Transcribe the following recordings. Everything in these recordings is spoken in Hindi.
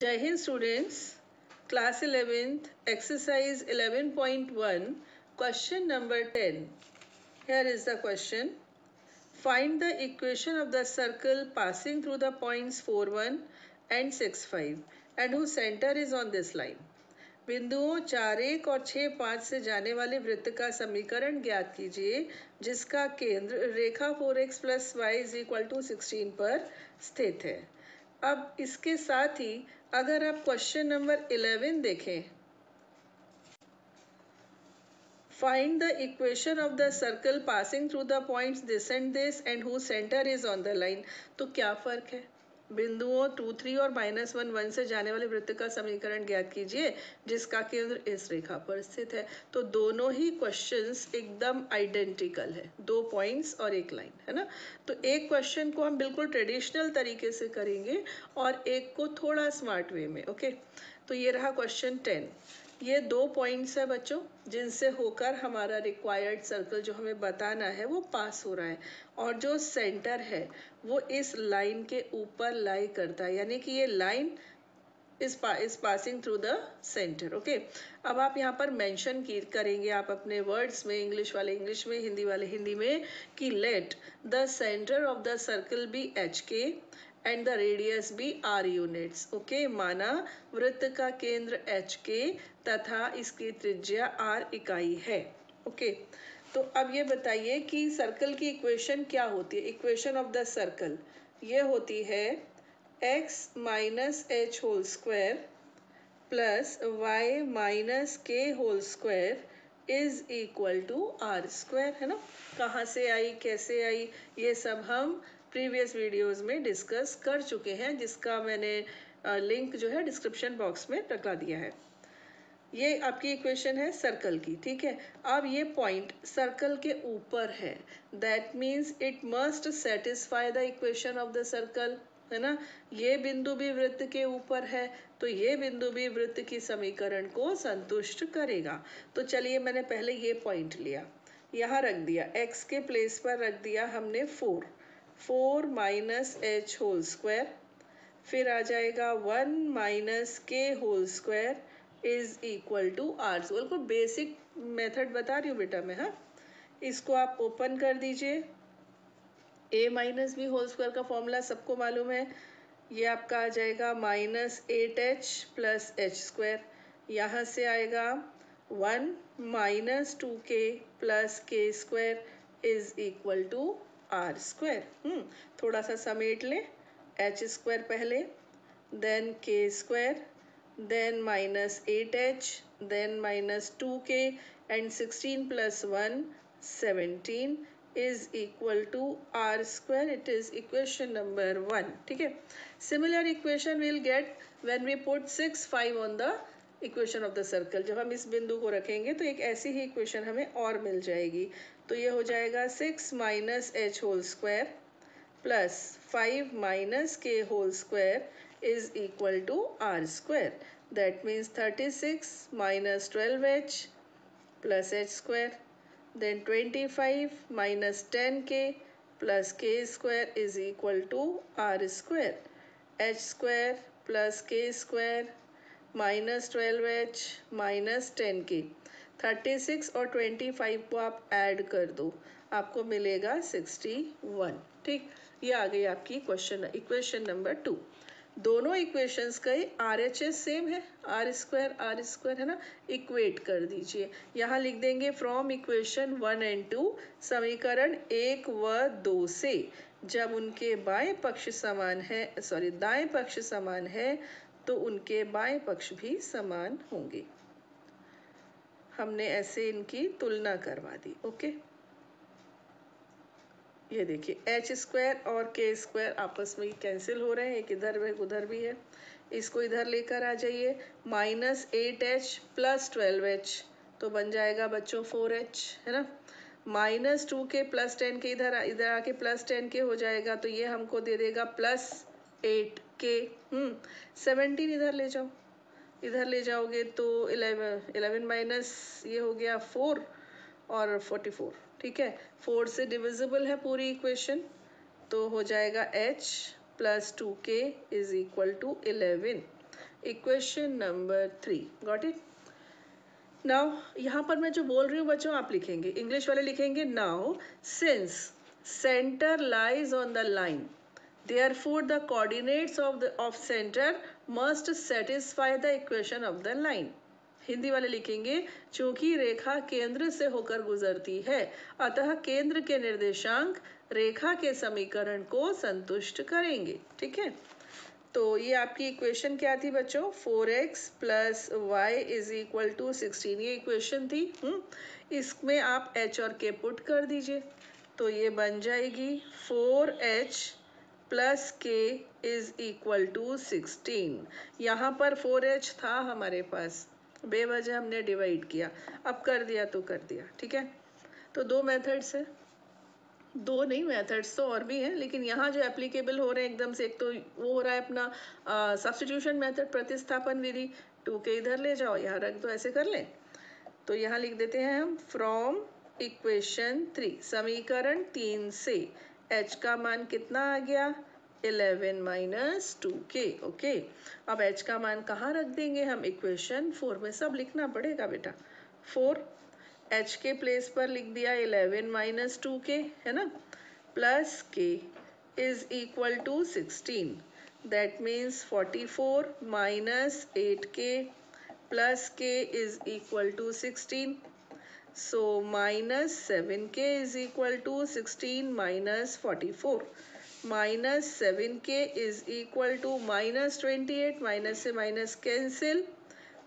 Jai Hind students, class 11th, exercise 11.1, question number 10. Here is the question. Find the equation of the circle passing through the points 4, 1 and 6, 5 and whose center is on this line. बिंदुओं 4, 1 और 6, 5 से जाने वाले वृत्त का समीकरण ज्ञात कीजिए जिसका केंद्र रेखा 4x + y = 16 पर स्थित है। अब इसके साथ ही अगर आप क्वेश्चन नंबर 11 देखें, find the equation of the circle passing through the points this and this and who centre is on the line. तो क्या फर्क है? बिंदुओं 2, 3 और -1, 1 से जाने वाले वृत्त का समीकरण ज्ञात कीजिए जिसका केंद्र इस रेखा पर स्थित है। तो दोनों ही क्वेश्चंस एकदम आइडेंटिकल है, 2 पॉइंट्स और एक लाइन, है ना। तो एक क्वेश्चन को हम बिल्कुल ट्रेडिशनल तरीके से करेंगे और एक को थोड़ा स्मार्ट वे में। ओके, तो ये रहा क्वेश्चन 10। ये 2 पॉइंट्स है बच्चों जिनसे होकर हमारा रिक्वायर्ड सर्कल जो हमें बताना है वो पास हो रहा है और जो सेंटर है वो इस लाइन के ऊपर लाई करता है, यानी कि ये लाइन इस passing through the centre. Okay, अब आप यहाँ पर मेंशन करेंगे आप अपने वर्ड्स में, इंग्लिश वाले इंग्लिश में, हिंदी वाले हिंदी में, कि let the centre of the circle be h k and the radius be r units. Okay, माना वृत्त का केंद्र एच के तथा इसकी त्रिज्या आर इकाई है। ओके, तो अब ये बताइए कि सर्कल की इक्वेशन क्या होती है। इक्वेशन ऑफ द सर्कल ये होती है x minus h whole square plus y minus k whole square is equal to r square, है ना। कहाँ से आई, कैसे आई, ये सब हम प्रीवियस वीडियोस में डिस्कस कर चुके हैं, जिसका मैंने लिंक जो है डिस्क्रिप्शन बॉक्स में लगा दिया है। ये आपकी इक्वेशन है सर्कल की, ठीक है। अब ये पॉइंट सर्कल के ऊपर है, that means it must satisfy the equation of the circle, है ना। ये बिंदु भी वृत्त के ऊपर है तो ये बिंदु भी वृत्त की समीकरण को संतुष्ट करेगा। तो चलिए, मैंने पहले ये पॉइंट लिया, यहाँ रख दिया, x के प्लेस पर रख दिया हमने 4 माइनस एच होल स्क्वायर, फिर आ जाएगा 1 minus k whole square is equal to r. बिल्कुल बेसिक मेथड बता रही हूँ बेटा मैं, हाँ। इसको आप ओपन कर दीजिए। a minus b whole square का फॉर्मूला सबको मालूम है, ये आपका आ जाएगा -8h प्लस एच स्क्वायर। यहाँ से आएगा 1 minus 2k plus k square is equal to r square. थोड़ा सा समेट लें, एच स्क्वायर पहले, then k square, then -8h, then -2k and 16 plus 1 17 is equal to r square. It is equation number 1, ठीक है। Similar equation we'll get when we put 6, 5 on the equation of the circle. जब हम इस बिंदु को रखेंगे तो एक ऐसी ही इक्वेशन हमें और मिल जाएगी। तो ये हो जाएगा 6 minus h whole square plus 5 minus k whole square is equal to r square. That means 36 minus 12h plus h square, then 25 minus 10k plus k square is equal to r square. h square plus k square minus 12h minus 10k, 36 और 25 को आप ऐड कर दो, आपको मिलेगा 61, ठीक। ये आ गई आपकी इक्वेशन नंबर 2। दोनों इक्वेशंस का RHS सेम है, आर स्क्वायर, है ना। इक्वेट कर दीजिए, यहाँ लिख देंगे फ्रॉम इक्वेशन 1 एंड 2, समीकरण 1 व 2 से जब उनके दाएं पक्ष समान है तो उनके बाएं पक्ष भी समान होंगे। हमने ऐसे इनकी तुलना करवा दी। ओके, ये देखिए एच स्क्वायर और के स्क्वायर आपस में कैंसिल हो रहे हैं, एक इधर में उधर भी है, इसको इधर लेकर आ जाइए। -8h प्लस 12h तो बन जाएगा बच्चों 4h, है ना। -2k प्लस 10k इधर आके प्लस 10k हो जाएगा, तो ये हमको दे देगा +8k। 17 इधर ले जाओ, इधर ले जाओगे तो 11 माइनस ये हो गया 4 और 44, ठीक है। 4 से डिविजिबल है पूरी इक्वेशन, तो हो जाएगा h plus 2k is equal to 11। Equation number 3, got it. Now यहाँ पर मैं जो बोल रही हूँ बच्चों आप लिखेंगे, इंग्लिश वाले लिखेंगे now since centre lies on the line therefore the coordinates of center must satisfy the equation of the line। Hindi वाले लिखेंगे चूंकि रेखा केंद्र से होकर गुजरती है अतः केंद्र के निर्देशांक रेखा के समीकरण को संतुष्ट करेंगे। ठीक है, तो ये आपकी इक्वेशन क्या थी बच्चों, 4x plus y is equal to 16, ये इक्वेशन थी। इसमें आप h और k पुट कर दीजिए तो ये बन जाएगी 4h plus k is equal to 16। यहाँ पर 4h था हमारे पास, बेवजह हमने डिवाइड किया, अब कर दिया तो कर दिया। ठीक है, तो दो मेथड्स है, दो नहीं मेथड्स तो और भी हैं, लेकिन यहाँ जो एप्लीकेबल हो रहे हैं एकदम से, एक तो वो हो रहा है अपना सब्स्टिट्यूशन मेथड, प्रतिस्थापन विधि। 2k इधर ले जाओ, यहाँ रख दो, ऐसे कर लें। तो यहाँ लिख देते हैं हम फ्रॉम इक्वेशन 3, समीकरण 3 से h का मान कितना आ गया, 11 माइनस 2k। ओके, अब h का मान कहाँ रख देंगे हम, इक्वेशन 4 में। सब लिखना पड़ेगा बेटा, 4 h के प्लेस पर लिख दिया 11 माइनस 2k, है ना, plus k is equal to 16, that means 44 minus 8k plus k is equal to 16, so minus 7k is equal to 16 minus 44, minus 7k is equal to minus 28, minus से माइनस कैंसिल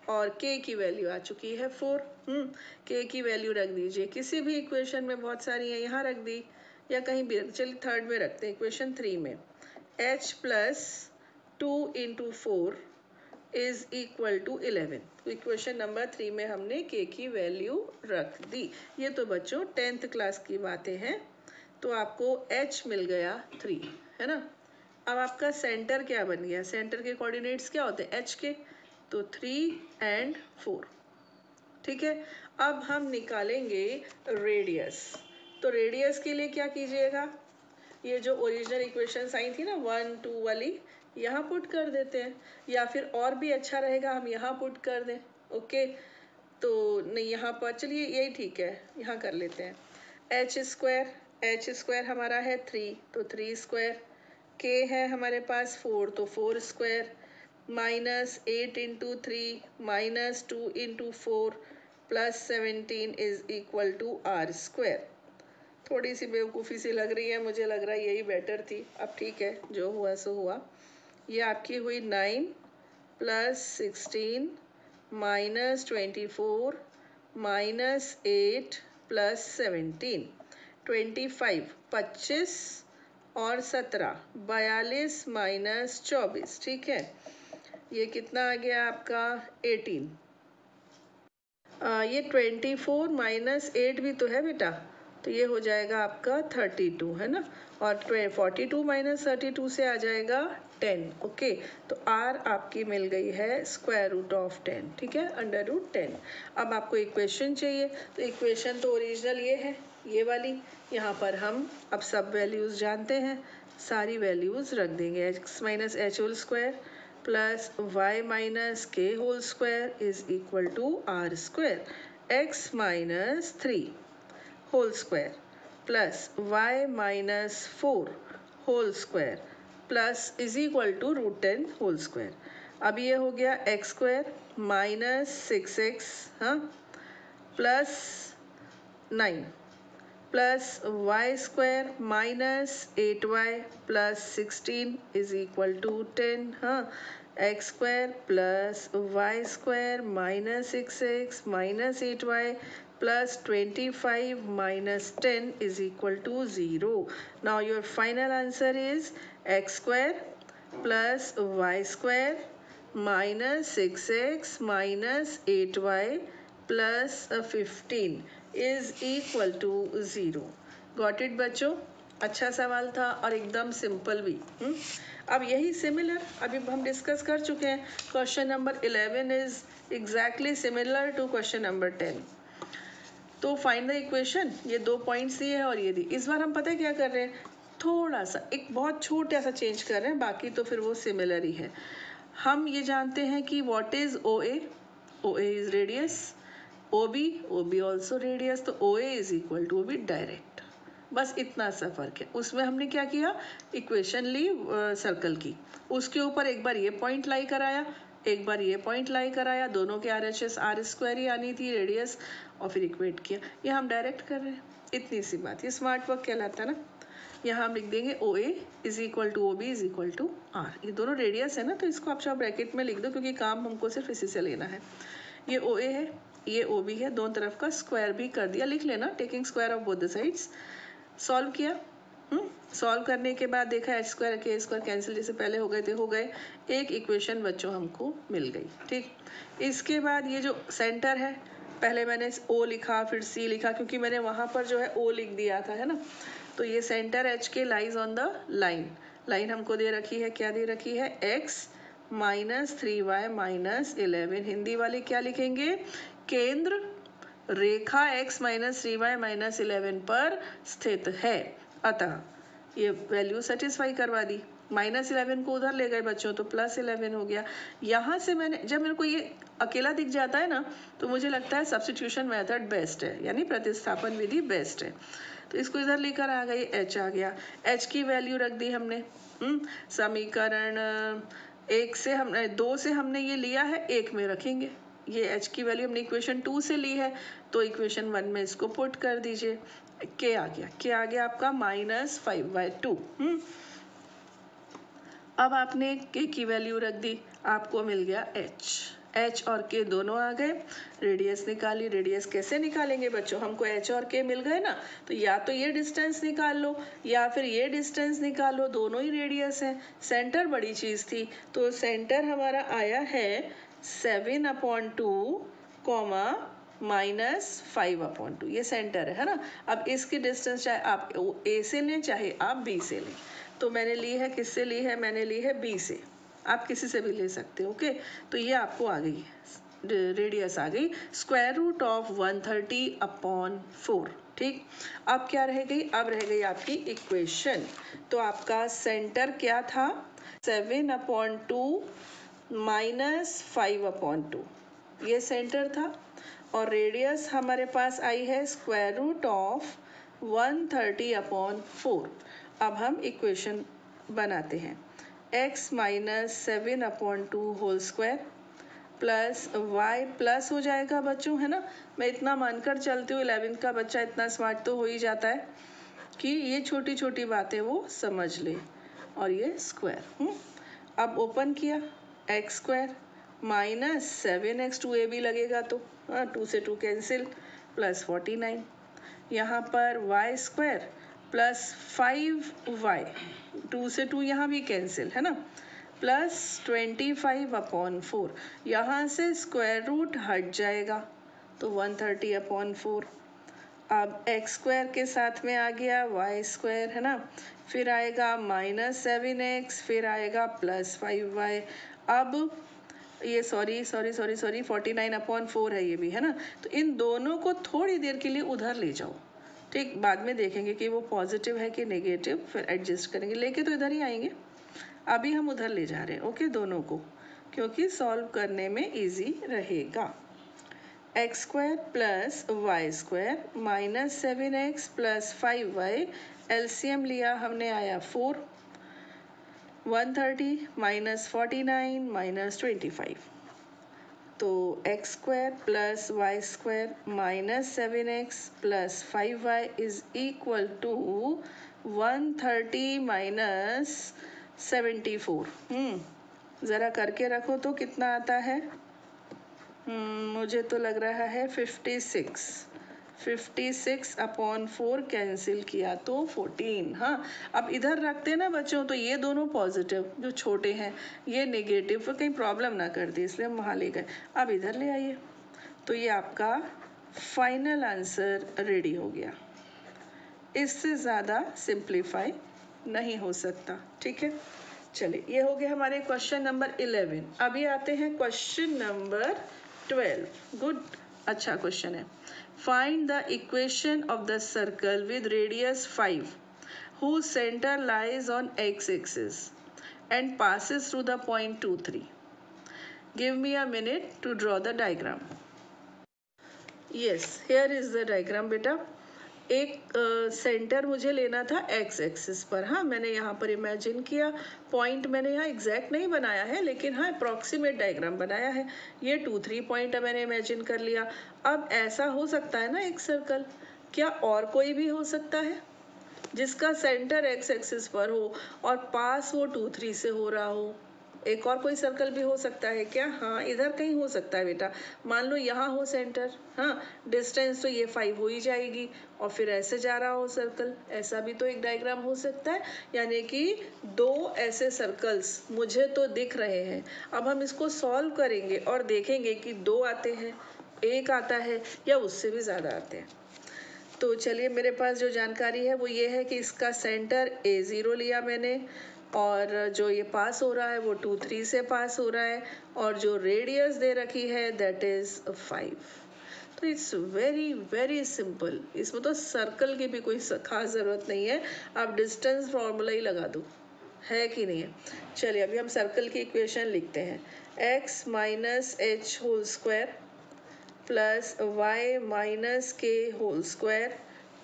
और k की वैल्यू आ चुकी है 4। k की वैल्यू रख दीजिए, किसी भी इक्वेशन में बहुत सारी है, यहाँ रख दी या कहीं भी, चलिए थर्ड में रखते हैं, इक्वेशन 3 में h plus 2 into 4 is equal to 11। तो इक्वेशन नंबर 3 में हमने k की वैल्यू रख दी। ये तो बच्चों 10th क्लास की बातें हैं, तो आपको h मिल गया 3, है ना। अब आपका सेंटर क्या बन गया, सेंटर के कोऑर्डिनेट्स क्या होते हैं, h के, तो 3 एंड 4। ठीक है, अब हम निकालेंगे रेडियस। तो रेडियस के लिए क्या कीजिएगा, ये जो ओरिजिनल इक्वेशंस आई थी ना 1 2 वाली, यहाँ पुट कर देते हैं, या फिर और भी अच्छा रहेगा हम यहाँ पुट कर दें। ओके, तो नहीं यहाँ पर, चलिए यही ठीक है, यहाँ कर लेते हैं। एच स्क्वायर हमारा है 3, तो 3 स्क्वायर, के है हमारे पास 4, तो 4 square, minus 8 into 3 minus 2 into 4 plus 17 is equal to r square. थोड़ी सी बेवकूफ़ी सी लग रही है, मुझे लग रहा है यही बेटर थी, अब ठीक है, जो हुआ सो हुआ। ये आपकी हुई 9 प्लस 16 माइनस 24 माइनस 8 प्लस 17, 25 25 और 17 42 माइनस 24। ठीक है, ये कितना आ गया आपका 18। ये 24 माइनस 8 भी तो है बेटा, तो ये हो जाएगा आपका 32, है ना, और 42 माइनस 32 से आ जाएगा 10। ओके, तो r आपकी मिल गई है स्क्वायर रूट ऑफ 10। ठीक है, अंडर रूट 10। अब आपको इक्वेशन चाहिए, तो इक्वेशन तो ओरिजिनल ये है, ये वाली। यहाँ पर हम अब सब वैल्यूज़ जानते हैं, सारी वैल्यूज़ रख देंगे। x minus h whole square plus y minus k whole square is equal to r square, x minus 3 whole square plus y minus 4 whole square plus is equal to root 10 whole square. अब ये हो गया x स्क्वायर माइनस 6x, हाँ, plus 9 plus Y square minus 8y plus 16 is equal to 10, हाँ, x square plus Y square minus 6x minus 8y plus 25 minus 10 is equal to 0. Now your final answer is x square plus y square minus 6x minus 8y plus 15 is equal to 0. Got it बच्चों? अच्छा सवाल था और एकदम सिंपल भी। अब यही सिमिलर अभी हम डिस्कस कर चुके हैं। Question number 11 is exactly similar to question number 10। तो फाइंड द इक्वेशन, ये 2 पॉइंट्स दिए हैं और ये दी। इस बार हम पता है क्या कर रहे हैं, थोड़ा सा एक बहुत छोटा सा चेंज कर रहे हैं, बाकी तो फिर वो सिमिलर ही है। हम ये जानते हैं कि what is O A is radius, O B also radius, तो O A is equal to O B direct. बस इतना सा फर्क है। उसमें हमने क्या किया, इक्वेशन ली सर्कल की, उसके ऊपर एक बार ये पॉइंट लाई कराया, एक बार ये पॉइंट लाई कराया, दोनों के R H S r square ही आनी थी रेडियस, और फिर इक्वेट किया। ये हम डायरेक्ट कर रहे हैं, इतनी सी बात। ये स्मार्ट वर्क कहलाता है ना। यहाँ हम लिख देंगे O A is equal to O B is equal to r. ये दोनों रेडियस है ना, तो इसको आप चाहे ब्रैकेट में लिख दो, क्योंकि काम हमको सिर्फ इसी से लेना है। ये ओ ए है, ये ओ बी है, दोनों तरफ का स्क्वायर भी कर दिया, लिख लेना, taking square of both the sides. Solve किया, सॉल्व करने के बाद देखा एच स्क्वायर के स्क्वायर कैंसिल जैसे पहले हो गए थे, हो गए। एक इक्वेशन बच्चों हमको मिल गई। ठीक, इसके बाद ये जो सेंटर है, पहले मैंने ओ लिखा फिर सी लिखा, क्योंकि मैंने वहाँ पर जो है ओ लिख दिया था, है ना। तो ये सेंटर एच के lies on the line, line हमको दे रखी है, क्या दे रखी है, x minus 3y minus 11। Hindi वाले क्या लिखेंगे, केंद्र रेखा x माइनस 3y माइनस 11 पर स्थित है। अतः ये वैल्यू सेटिस्फाई करवा दी। माइनस 11 को उधर ले गए बच्चों, तो प्लस 11 हो गया। यहाँ से मैंने, जब मेरे को ये अकेला दिख जाता है ना, तो मुझे लगता है सब्स्टिट्यूशन मेथड बेस्ट है, यानी प्रतिस्थापन विधि बेस्ट है। तो इसको इधर लेकर आ गई, h आ गया, h की वैल्यू रख दी हमने। समीकरण एक से हमने, दो से हमने ये लिया है, एक में रखेंगे। ये h की वैल्यू हमने इक्वेशन 2 से ली है, तो इक्वेशन 1 में इसको पुट कर दीजिए। k आ गया, k आ गया आपका -5/2। अब आपने k की वैल्यू रख दी, आपको मिल गया h और k दोनों आ गए। रेडियस निकाली, रेडियस कैसे निकालेंगे बच्चों, हमको h और k मिल गए ना, तो या तो ये डिस्टेंस निकाल लो या फिर ये डिस्टेंस निकालो, दोनों ही रेडियस है। सेंटर बड़ी चीज थी, तो सेंटर हमारा आया है 7/2 -5/2, ये सेंटर है ना। अब इसकी डिस्टेंस चाहे आप ए से लें चाहे आप बी से लें, तो मैंने ली है, किससे ली है, मैंने ली है बी से, आप किसी से भी ले सकते हो। ओके, तो ये आपको आ गई रेडियस आ गई स्क्वायर रूट ऑफ 130/4। ठीक, अब क्या रह गई, अब रह गई आपकी इक्वेशन। तो आपका सेंटर क्या था, 7/2 -5/2, ये सेंटर था। और रेडियस हमारे पास आई है स्क्वायर रूट ऑफ 130/4। अब हम इक्वेशन बनाते हैं, x minus 7/2 whole square plus y plus हो जाएगा बच्चों, है ना। मैं इतना मानकर चलती हूँ, 11th का बच्चा इतना स्मार्ट तो हो ही जाता है कि ये छोटी छोटी बातें वो समझ ले। और ये स्क्वायर, अब ओपन किया, x square minus 7x, 2ab लगेगा तो 2 से 2 कैंसिल, प्लस 49। यहाँ पर वाई स्क्वायर प्लस 5y, 2 से 2 यहाँ भी कैंसिल, है ना, प्लस 25/4। यहाँ से स्क्वायर रूट हट जाएगा, तो 130/4। अब एक्स स्क्वायर के साथ में आ गया वाई स्क्वायर, है ना, फिर आएगा -7x, फिर आएगा प्लस 5y। अब ये सॉरी 49/4 है, ये भी है ना। तो इन दोनों को थोड़ी देर के लिए उधर ले जाओ। ठीक, बाद में देखेंगे कि वो पॉजिटिव है कि नेगेटिव, फिर एडजस्ट करेंगे, लेके तो इधर ही आएंगे। अभी हम उधर ले जा रहे हैं, ओके, दोनों को, क्योंकि सॉल्व करने में इजी रहेगा। X square plus Y square minus 7x plus 5y, LCM लिया हमने, आया 4, 130 माइनस 49 माइनस 25। तो x square plus Y square minus 7x plus 5y is equal to 130 minus 74। ज़रा करके रखो तो कितना आता है, मुझे तो लग रहा है 56/4 कैंसिल किया तो 14। हाँ, अब इधर रखते ना बच्चों, तो ये दोनों पॉजिटिव जो छोटे हैं, ये नेगेटिव, फिर कहीं प्रॉब्लम ना कर दी, इसलिए हम वहाँ ले गए। अब इधर ले आइए, तो ये आपका फाइनल आंसर रेडी हो गया। इससे ज़्यादा सिंप्लीफाई नहीं हो सकता। ठीक है, चलिए, ये हो गया हमारे क्वेश्चन नंबर 11। अभी आते हैं क्वेश्चन नंबर 12। गुड, अच्छा क्वेश्चन है। Find the equation of the circle with radius 5 whose center lies on x axis and passes through the point 2, 3। Give me a minute to draw the diagram. Yes, here is the diagram बेटा. एक सेंटर मुझे लेना था एक्स एक्सिस पर. हाँ, मैंने यहाँ पर इमेजिन किया. पॉइंट मैंने यहाँ एग्जैक्ट नहीं बनाया है, लेकिन हाँ अप्रॉक्सीमेट डायग्राम बनाया है. ये 2-3 पॉइंट मैंने इमेजिन कर लिया. अब ऐसा हो सकता है ना एक सर्कल, क्या और कोई भी हो सकता है जिसका सेंटर एक्स एक्सिस पर हो और पास वो 2-3 से हो रहा हो? एक और कोई सर्कल भी हो सकता है क्या? हाँ, इधर कहीं हो सकता है बेटा. मान लो यहाँ हो सेंटर. हाँ, डिस्टेंस तो ये 5 हो ही जाएगी और फिर ऐसे जा रहा हो सर्कल. ऐसा भी तो एक डायग्राम हो सकता है. यानी कि दो ऐसे सर्कल्स मुझे तो दिख रहे हैं. अब हम इसको सॉल्व करेंगे और देखेंगे कि 2 आते हैं, 1 आता है या उससे भी ज़्यादा आते हैं. तो चलिए, मेरे पास जो जानकारी है वो ये है कि इसका सेंटर A0 लिया मैंने और जो ये पास हो रहा है वो 2-3 से पास हो रहा है और जो रेडियस दे रखी है दैट इज 5. तो इट्स वेरी वेरी सिंपल. इसमें तो सर्कल की भी कोई खास ज़रूरत नहीं है. आप डिस्टेंस फॉर्मूला ही लगा दो. है कि नहीं है? चलिए, अभी हम सर्कल की इक्वेशन लिखते हैं. x minus h whole square plus y minus k whole square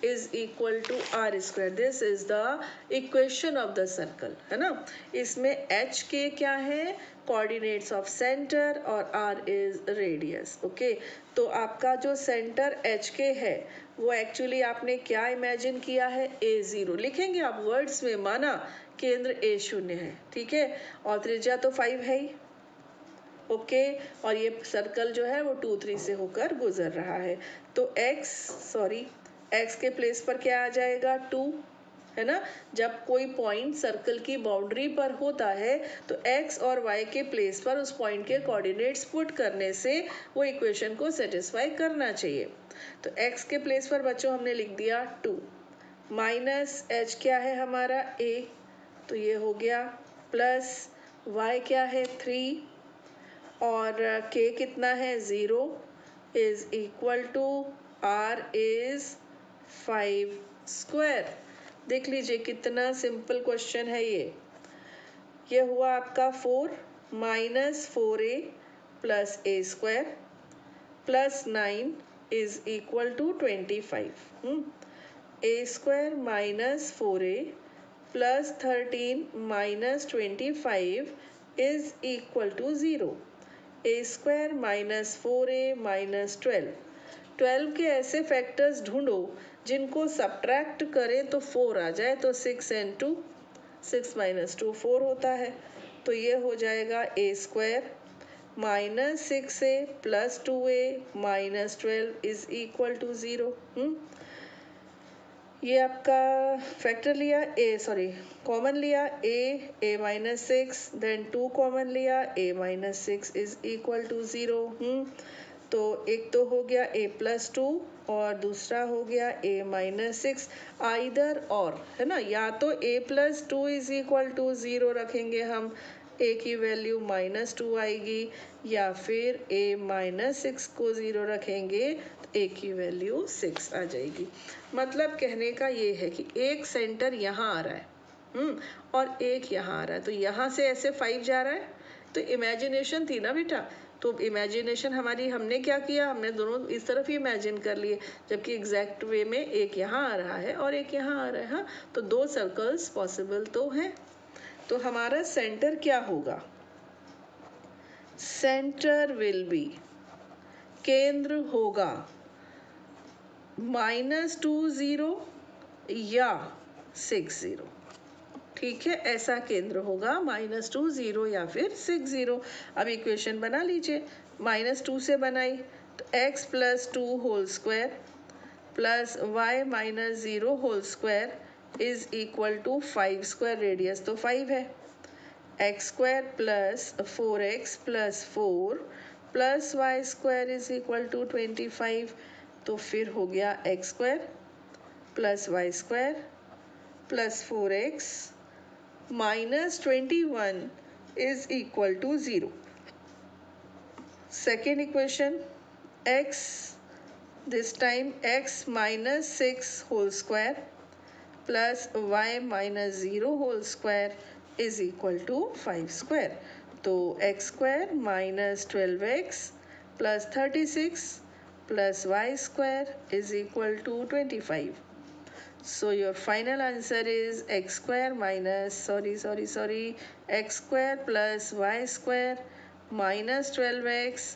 is equal to r square. This is the equation of the circle, है ना. इसमें h के क्या है? कोऑर्डिनेट्स ऑफ सेंटर और r is radius. ओके, तो आपका जो सेंटर h के है वो एक्चुअली आपने क्या इमेजिन किया है? A0 लिखेंगे आप वर्ड्स में. माना केंद्र A0 है, ठीक है, और त्रिज्या तो 5 है ही. ओके, और ये सर्कल जो है वो 2-3 से होकर गुजर रहा है. तो x के प्लेस पर क्या आ जाएगा? 2, है ना. जब कोई पॉइंट सर्कल की बाउंड्री पर होता है तो x और y के प्लेस पर उस पॉइंट के कोऑर्डिनेट्स पुट करने से वो इक्वेशन को सेटिस्फाई करना चाहिए. तो x के प्लेस पर बच्चों हमने लिख दिया 2. माइनस h क्या है हमारा? a, तो ये हो गया. प्लस y क्या है? 3 और k कितना है? 0 is equal to r is 5 square. देख लीजिए कितना सिंपल क्वेश्चन है ये हुआ आपका 4 minus 4a plus a square plus 9 is equal to 25. a square minus 4a plus 13 minus 25 is equal to 0. a square minus 4a minus 12 के ऐसे फैक्टर्स ढूंढो जिनको सब्ट्रैक्ट करें तो 4 आ जाए. तो 6 and 2, 6 माइनस 2 4 होता है. तो ये हो जाएगा a square minus 6a plus 2a minus 12 is equal to 0. ये आपका फैक्टर लिया कॉमन लिया a माइनस 6, देन 2 कॉमन लिया a minus 6 is equal to 0. तो एक तो हो गया a प्लस 2 और दूसरा हो गया a माइनस 6. आइदर और, है ना, या तो a plus 2 is equal to 0 रखेंगे हम, a की वैल्यू माइनस 2 आएगी, या फिर a माइनस 6 को 0 रखेंगे तो a की वैल्यू 6 आ जाएगी. मतलब कहने का ये है कि एक सेंटर यहाँ आ रहा है और एक यहाँ आ रहा है. तो यहाँ से ऐसे 5 जा रहा है. तो इमेजिनेशन थी ना बेटा. तो इमेजिनेशन हमारी, हमने क्या किया, हमने दोनों इस तरफ ही इमेजिन कर लिए, जबकि एग्जैक्ट वे में एक यहाँ आ रहा है और एक यहाँ आ रहा है. हाँ, तो 2 सर्कल्स पॉसिबल तो हैं. तो हमारा सेंटर क्या होगा? सेंटर विल बी, केंद्र होगा -2 0 या 6 0. ठीक है, ऐसा केंद्र होगा -2 0 या फिर 6 0. अब इक्वेशन बना लीजिए. -2 से बनाई तो x plus 2 whole square plus y minus 0 whole square is equal to 5 square. Radius तो 5 है. x square plus 4x plus 4 plus Y square is equal to 25. तो फिर हो गया x square plus Y square plus 4x minus 21 is equal to 0. Second equation, x, this time x minus 6 whole square plus y minus 0 whole square is equal to 5 square. तो x square minus 12x plus 36 plus Y square is equal to 25. So your final answer is x square minus x square plus y square minus 12x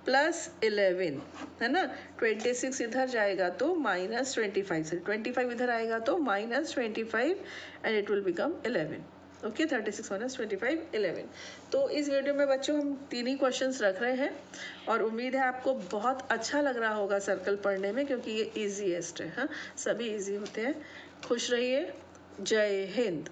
plus 11 है ना. 26 इधर जाएगा तो माइनस 25 से 25 इधर आएगा तो minus 25 and it will become 11. Okay 36 minus 25 11. तो इस वीडियो में बच्चों हम 3 ही क्वेश्चंस रख रहे हैं और उम्मीद है आपको बहुत अच्छा लग रहा होगा सर्कल पढ़ने में क्योंकि ये इजीएस्ट है. हाँ सभी इजी होते हैं. खुश रहिए. जय हिंद.